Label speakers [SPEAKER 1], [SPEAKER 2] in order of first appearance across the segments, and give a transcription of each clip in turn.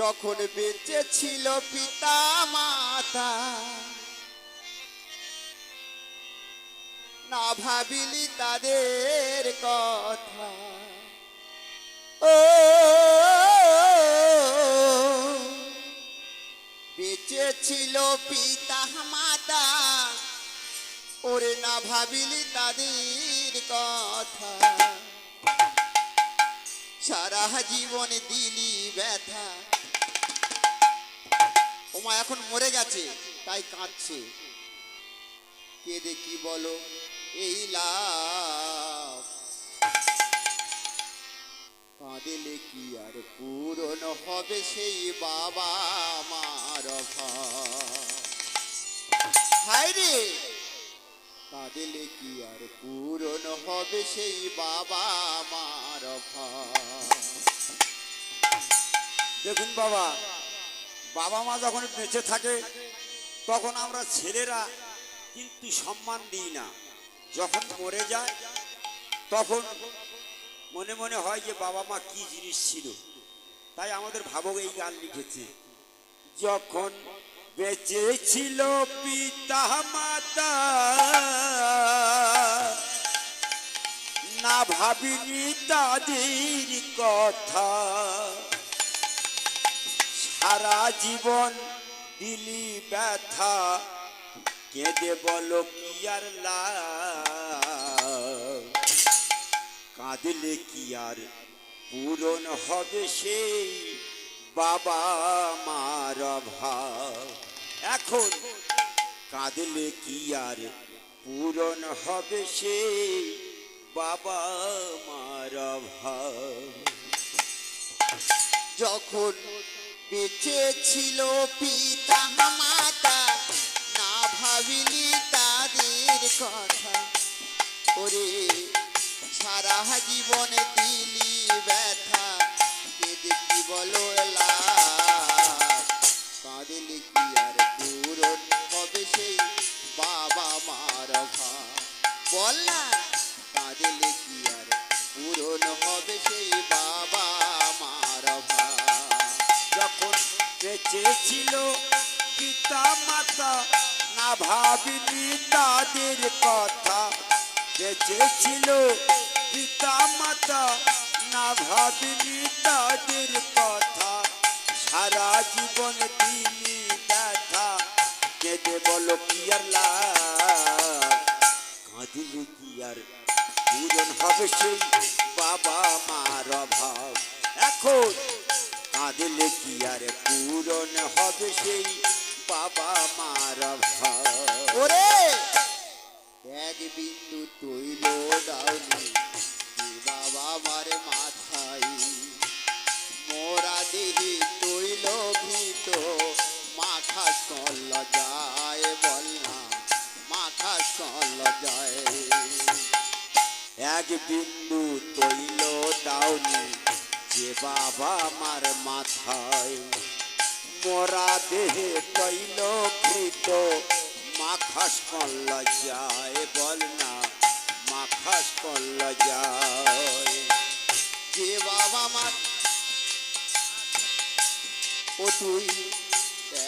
[SPEAKER 1] যখন বেঁচে ছিল পিতা মাতা না ভাবিলি তাদের কথা। ও বেঁচে ছিল পিতা মাতা ওরে না ভাবিলি তাদের কথা। সারা জীবন দিলি ব্যথা। ওমা এখন মরে গেছে তাই কাঁদছে। কেঁদে কি বলো এই লাভ, কাঁদিলে কি আর পূরণ হবে সেই বাবা মার ভাব। হায় রে, কাঁদিলে কি আর পূরণ হবে সেই বাবা মার ভাব।
[SPEAKER 2] দেখুন বাবা, বাবা মা যখন বেঁচে থাকে তখন আমরা ছেলেরা কিন্তু সম্মান দিই না। যখন মরে যায় তখন মনে মনে হয় যে বাবা মা কি জিনিস ছিল। তাই আমাদের ভাবক এই গান লিখেছে, যখন বেঁচে ছিল পিতা মাতা না ভাবিনি তাদের কথা। সারা জীবন দিলি ব্যথা, কেঁদে বলো কি আর লাভ, কাঁদলে কি আর পূরণ হবে সেই বাবা মার ভাব। এখন কাঁদলে কি আর পূরণ হবে সেই বাবা মার ভাব।
[SPEAKER 1] যখন বেঁচে ছিল পিতা মাতা না ভাবিলি তাদের কথা। ওরে সারা জীবন দিলি ব্যথা, কেঁদে কি বলো লাভ, কাঁদিলে কি আর পূরণ হবে সেই বাবা মার ভাব। বল না, কাঁদিলে কি আর পূরণ হবে সেই বাবা মার ভাব।
[SPEAKER 2] যখন বেঁচে ছিল পিতা মাতা না ভাবিনি তাদের কথা। বেঁচে ছিল পিতা মাতা না ভাবিনি তাদের কথা। সারা জীবন দিলি ব্যথা, কেঁদে বলো কি আর লাভ, কাঁদিলে কি আর পূরণ হবে সেই বাবা মার ভাব। এখন কাঁদলে কি আর পূরণ হবে সেই বাবা মার ভাব।
[SPEAKER 1] ওরে এক বিন্দু তৈল দাওনি বাবা মার মাথায়, মোরা দেহি তৈল ভীত মাথা কল যায়। বল না, মাথা কল যায়।
[SPEAKER 2] এক বিন্দু তৈল দাওনি যে বাবা মার মাথায়, মোরা দেহে তৈল ঘৃত মাখাস কল যায়। বল না, মাখাস কল যায়।
[SPEAKER 1] যে বাবা মার ও তুই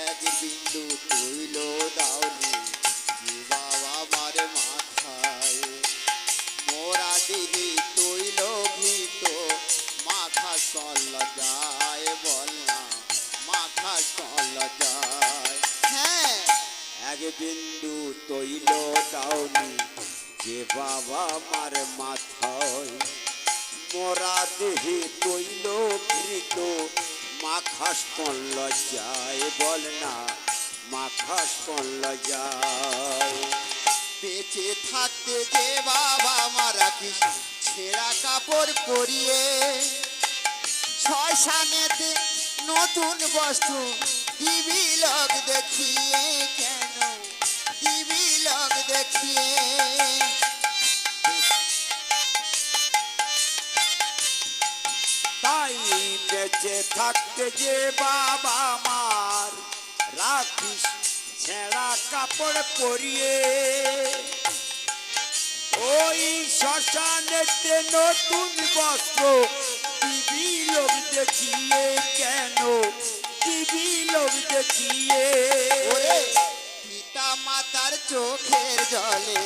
[SPEAKER 1] এক বিন্দু তৈল দাওনি যে বাবা মার মাথায়, মোরা দেহি তৈল ভীত মাথা কল যায়। বল না, মাথা কল যায়। হ্যাঁ,
[SPEAKER 2] এক বিন্দু তৈল দাওনি যে বাবা মার মাথায়, মোরা দেহে তৈল ঘৃত মাখাস কল যায়। বল না, মাখাস কল যায়।
[SPEAKER 1] বেঁচে থাকতে যে বাবা মারা কি ছেঁড়া কাপড় পরিয়ে, শ্মশানেতে নতুন বস্ত্র দিবি লোক দেখিয়ে। কেন দিবি লোক দেখিয়ে?
[SPEAKER 2] তাই বেঁচে থাকতে যে বাবা মার রাখিস ছেঁড়া কাপড় পরিয়ে, ওই শ্মশানেতে নতুন বস্ত্র দিবি লোক দেখিয়ে। কেন দেখিয়ে
[SPEAKER 1] ওরে পিতা মাতার চোখের জলে,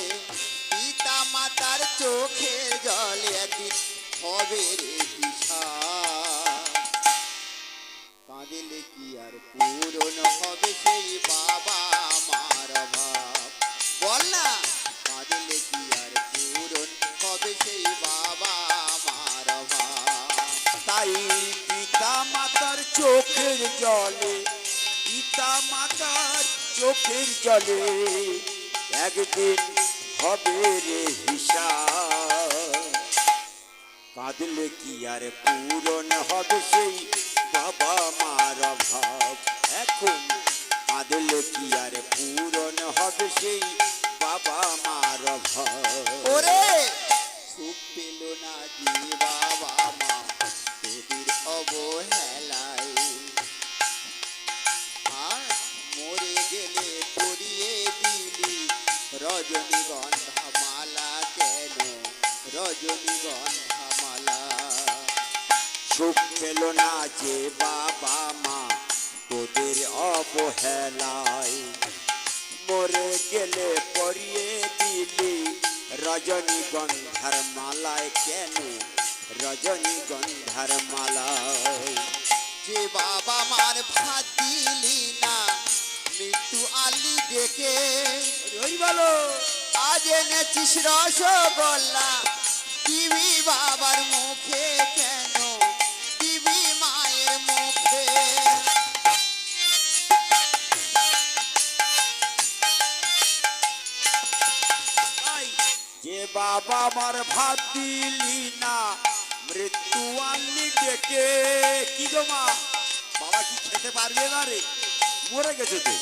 [SPEAKER 1] পিতা মাতার চোখের জলে একদিন হবে রে হিসাব। কাঁদিলে কি আর পূরণ হবে সেই বাবা মার ভাব? বল না, কাঁদিলে কি আর পূরণ হবে সেই বাবা মার ভাব?
[SPEAKER 2] তাই পিতা মাতার চোখের জলে, পিতা মাতার চোখের জলে একদিন হবে রে হিসাব। কাঁদলে কি আর পূরণ হবে সেই বাবা মার ভাব? এখন কাঁদলে কি আর পূরণ হবে সেই বাবা মার ভাব?
[SPEAKER 1] ওরে সুখ পেল না যে বাবা মা তোদের অবহেলায়, আর মরে গেলে পরিয়ে দিলি রজনীগন্ধা মালা, কেন রজনীগন্ধা মালা?
[SPEAKER 2] সুখ পেল না যে বাবা মা তোদের অবহেলায়, মরে গেলে পরিয়ে দিলি রজনীগন্ধার মালায়, কেন রজনীগন্ধার মালায়?
[SPEAKER 1] যে বাবা মার ভাত দিলি না মৃত্যু আলি ডেকে,
[SPEAKER 2] বলো
[SPEAKER 1] আজ এনেছিস রসগোল্লা দিবি বাবার মুখে, কেন দিবি মায়ের মুখে?
[SPEAKER 2] যে বাবা মার ভাত দিলি না মৃত্যু আনলি ডেকে, কি গো মা, বাবা কি খেতে পারবে না রে? মরে গেছে তো,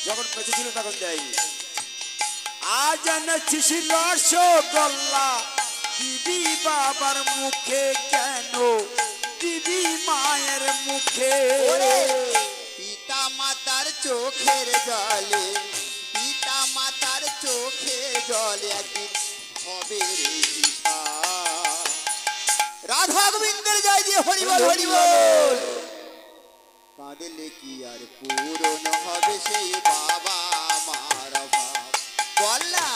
[SPEAKER 2] যখন বেঁচে ছিল তখন দেয়নি। আজ এনেছিস রসগোল্লা দিবি বাবার মুখে, কেন দিবি মায়ের মুখে?
[SPEAKER 1] পিতা মাতার চোখের জলে, পিতা মাতার চোখের জলে একদিন হবে রে হিসাব। রাধা গোবিন্দের জয় দিয়ে হরি বল হরি বল। কাঁদলে কি আর পূরণ হবে সেই বাবা মার ভাব? বল না,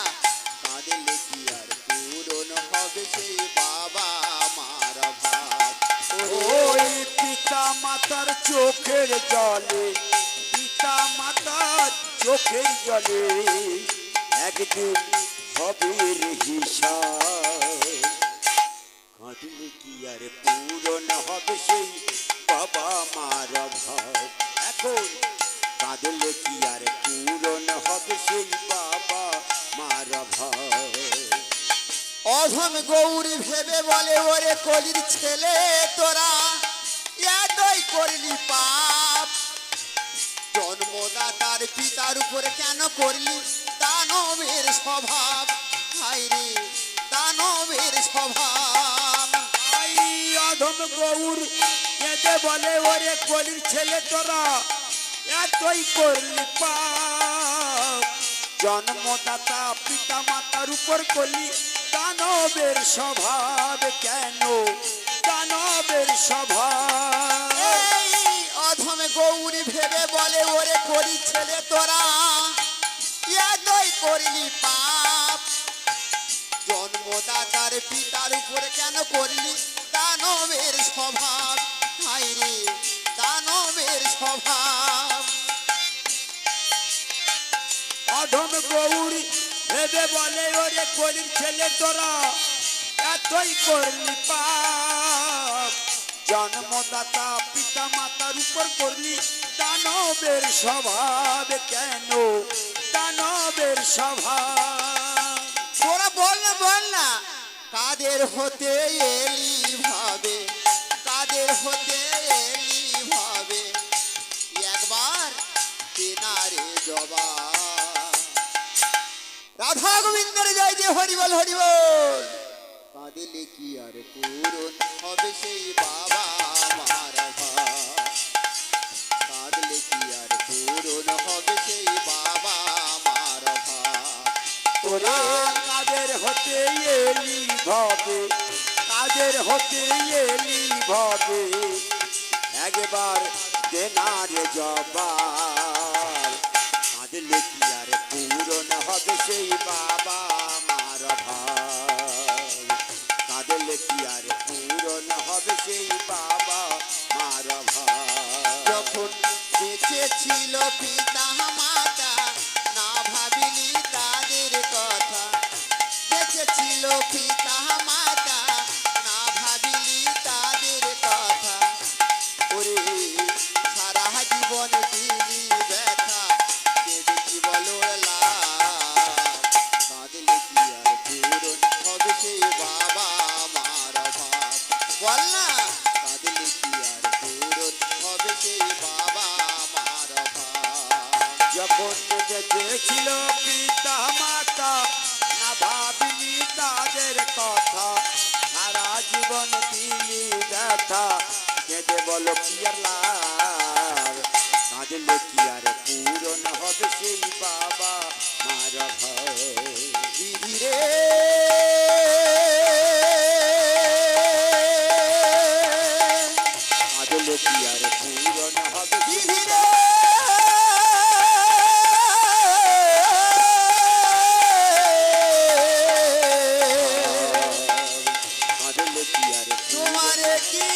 [SPEAKER 1] কাঁদলে কি আর পূরণ হবে সেই বাবা মার ভাব?
[SPEAKER 2] ওই পিতা মাতার চোখের জলে, পিতা মাতার চোখের জলে একদিন হবে রে হিসাব। কাঁদলে কি আর পূরণ হবে সেই বাবা মার ভাব? এখন কাঁদলে কি আর পূরণ হবে সেই বাবা মার ভাব?
[SPEAKER 1] অধম গৌরী ভেবে বলে ওরে কলির ছেলে তোরা এতই করলি পাপ, জন্মদাতার পিতার উপরে কেন করলি দানবের স্বভাব? হায়রে দানবের স্বভাব।
[SPEAKER 2] আই অধম গৌর কেঁদে বলে ওরে কলির ছেলে তোরা এতই করলি পাপ, জন্মদাতা পিতা মাতার উপর করলি দানবের স্বভাব, কেন দানবের স্বভাব?
[SPEAKER 1] এই অধম গৌরী ভেবে বলে ওরে কলির ছেলে তোরা এতই করলি পাপ, জন্মদাতার পিতার উপরে কেন করলি দানবের স্বভাব? হায়রে দানবের স্বভাব।
[SPEAKER 2] অধম গৌরী ভেবে বলে ওরে কলির ছেলে তোরা এতই করলি পাপ, জন্মদাতা পিতা মাতার উপর করলি দানবের স্বভাব, কেন দানবের স্বভাব?
[SPEAKER 1] তোরা বল না কাদের হতে এলি ভাবে, কাদের হতে এলি ভাবে, একবার তেনারে জবাব। রাধা গোবিন্দের জয় যে হরি বল হরি বল। কাঁদিলে কি আর পূরণ হবে সেই বাবা মার ভাব? কাঁদলে কি আর পূরণ হবে সেই বাবা মার ভাব?
[SPEAKER 2] তোরা কাদের হতে এলি ভাবে, কাদের হতে এলি ভাবে, একবার দে না রে জবাব, কাঁদলে কি আর পূরণ হবে সেই বাবা মার ভাব, কাঁদলে কি আর পূরণ হবে সেই বাবা মার ভাব।
[SPEAKER 1] যখন বেঁচে ছিল পিতা মাতা না ভাবিলি তাদের কথা, বেঁচে ছিল পিতা মাতা না ভাবিলি তাদের কথা, ওরে সারা জীবন দিলি ব্যথা, কেঁদে কি বলো লাভ, কাঁদলে কি আর পূরণ হবে সেই বাবা মার ভাব। বল না, কাঁদলে কি আর পূরণ হবে সেই বাবা মার ভাব।
[SPEAKER 2] যখন বেঁচেছিল পিতা মাতা না ভাবিনি তাদের কথা, সারা জীবন দিলি ব্যথা, কেঁদে বলো কি আর লাভ, কাঁদলে কি আর পূরণ হবে সেই বাবা মার ভাব।
[SPEAKER 1] বিধিরে
[SPEAKER 2] কাঁদলে কি আর পূরণ হবে সেই
[SPEAKER 1] বিধিরে
[SPEAKER 2] কাঁদলে কি আর
[SPEAKER 1] তোমার কি